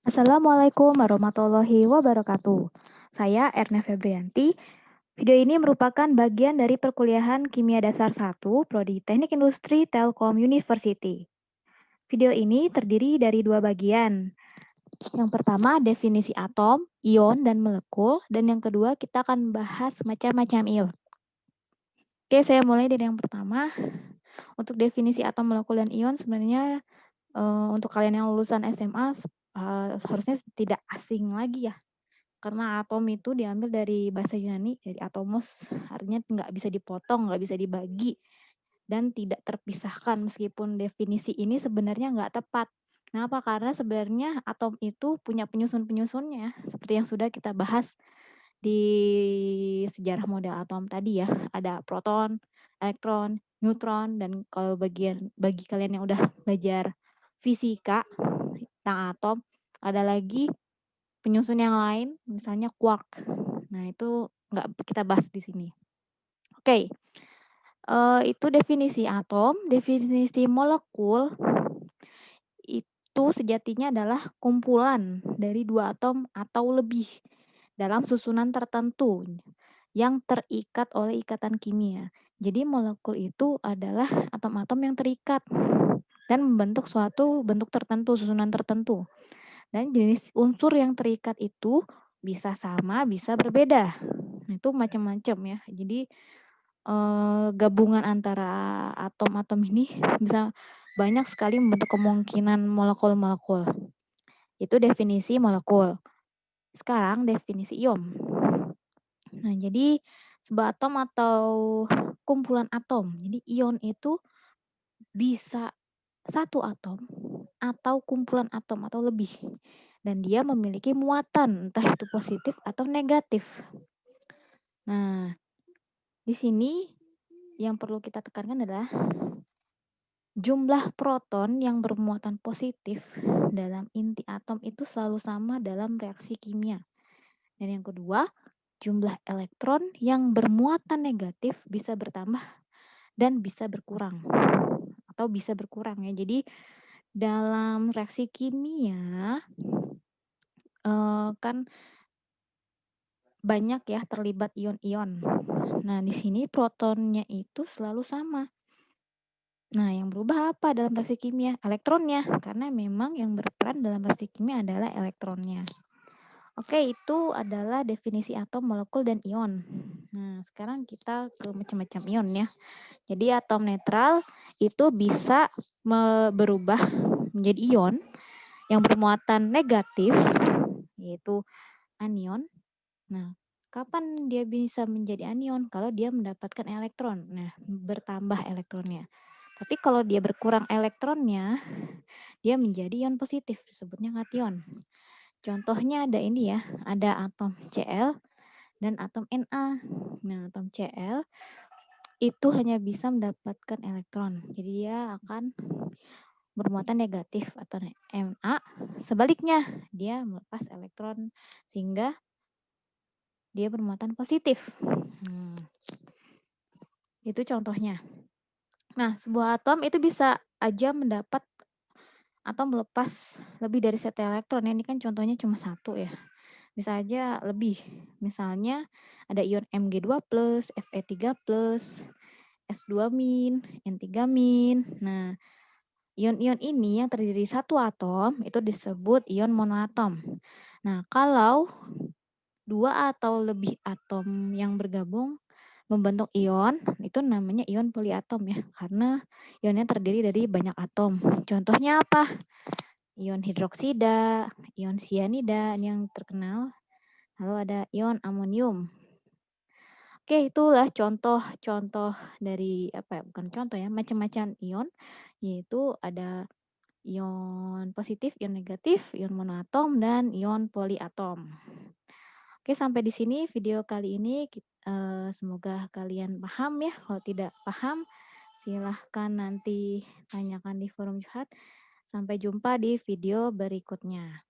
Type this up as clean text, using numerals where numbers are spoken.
Assalamualaikum warahmatullahi wabarakatuh. Saya Erna Febrianti. Video ini merupakan bagian dari perkuliahan Kimia Dasar 1 Prodi Teknik Industri Telkom University. Video ini terdiri dari dua bagian. Yang pertama definisi atom, ion, dan molekul, dan yang kedua kita akan bahas macam-macam ion. Oke, saya mulai dari yang pertama. Untuk definisi atom, molekul, dan ion sebenarnya untuk kalian yang lulusan SMA harusnya tidak asing lagi ya. Karena atom itu diambil dari bahasa Yunani, dari atomos, artinya nggak bisa dipotong, nggak bisa dibagi, dan tidak terpisahkan meskipun definisi ini sebenarnya nggak tepat. Kenapa? Karena sebenarnya atom itu punya penyusun-penyusunnya, seperti yang sudah kita bahas di sejarah model atom tadi ya. Ada proton, elektron, neutron, dan kalau bagi kalian yang udah belajar fisika tentang atom, ada lagi penyusun yang lain, misalnya quark. Nah, itu nggak kita bahas di sini. Oke, itu definisi atom. Definisi molekul itu sejatinya adalah kumpulan dari dua atom atau lebih dalam susunan tertentu yang terikat oleh ikatan kimia. Jadi molekul itu adalah atom-atom yang terikat dan membentuk suatu bentuk tertentu, susunan tertentu. Dan jenis unsur yang terikat itu bisa sama, bisa berbeda. Nah, itu macam-macam ya. Jadi gabungan antara atom-atom ini bisa banyak sekali membentuk kemungkinan molekul-molekul. Itu definisi molekul. Sekarang definisi ion. Nah, jadi sebuah atom atau kumpulan atom. Jadi ion itu bisa satu atom atau kumpulan atom atau lebih. Dan dia memiliki muatan, entah itu positif atau negatif. Nah, di sini yang perlu kita tekankan adalah jumlah proton yang bermuatan positif dalam inti atom itu selalu sama dalam reaksi kimia. Dan yang kedua, jumlah elektron yang bermuatan negatif bisa bertambah dan bisa berkurang. Atau bisa berkurang ya. Jadi dalam reaksi kimia kan banyak ya terlibat ion-ion. Nah, di sini protonnya itu selalu sama. Nah, yang berubah apa dalam reaksi kimia? Elektronnya, karena memang yang berperan dalam reaksi kimia adalah elektronnya. Oke, itu adalah definisi atom, molekul, dan ion. Nah, sekarang kita ke macam-macam ion ya. Jadi atom netral itu bisa berubah menjadi ion yang bermuatan negatif, yaitu anion. Nah, kapan dia bisa menjadi anion? Kalau dia mendapatkan elektron. Nah, bertambah elektronnya. Tapi kalau dia berkurang elektronnya, dia menjadi ion positif, disebutnya kation. Contohnya ada ini ya, ada atom Cl dan atom Na. Nah, atom Cl itu hanya bisa mendapatkan elektron. Jadi dia akan bermuatan negatif atau Na. Sebaliknya, dia melepas elektron sehingga dia bermuatan positif. Itu contohnya. Nah, sebuah atom itu bisa aja mendapat atau melepas lebih dari satu elektron. Ini kan contohnya cuma satu ya. Bisa aja lebih. Misalnya ada ion Mg2+, Fe3+, S2-, N3-. Nah, ion-ion ini yang terdiri satu atom itu disebut ion monoatom. Nah, kalau dua atau lebih atom yang bergabung membentuk ion, itu namanya ion poliatom ya, karena ionnya terdiri dari banyak atom. Contohnya apa? Ion hidroksida, ion sianida yang terkenal, lalu ada ion amonium. Oke, itulah contoh-contoh dari bukan contoh ya, macam-macam ion, yaitu ada ion positif, ion negatif, ion monoatom, dan ion poliatom. Oke, sampai di sini video kali ini. Semoga kalian paham ya. Kalau tidak paham, silahkan nanti tanyakan di forum chat. Sampai jumpa di video berikutnya.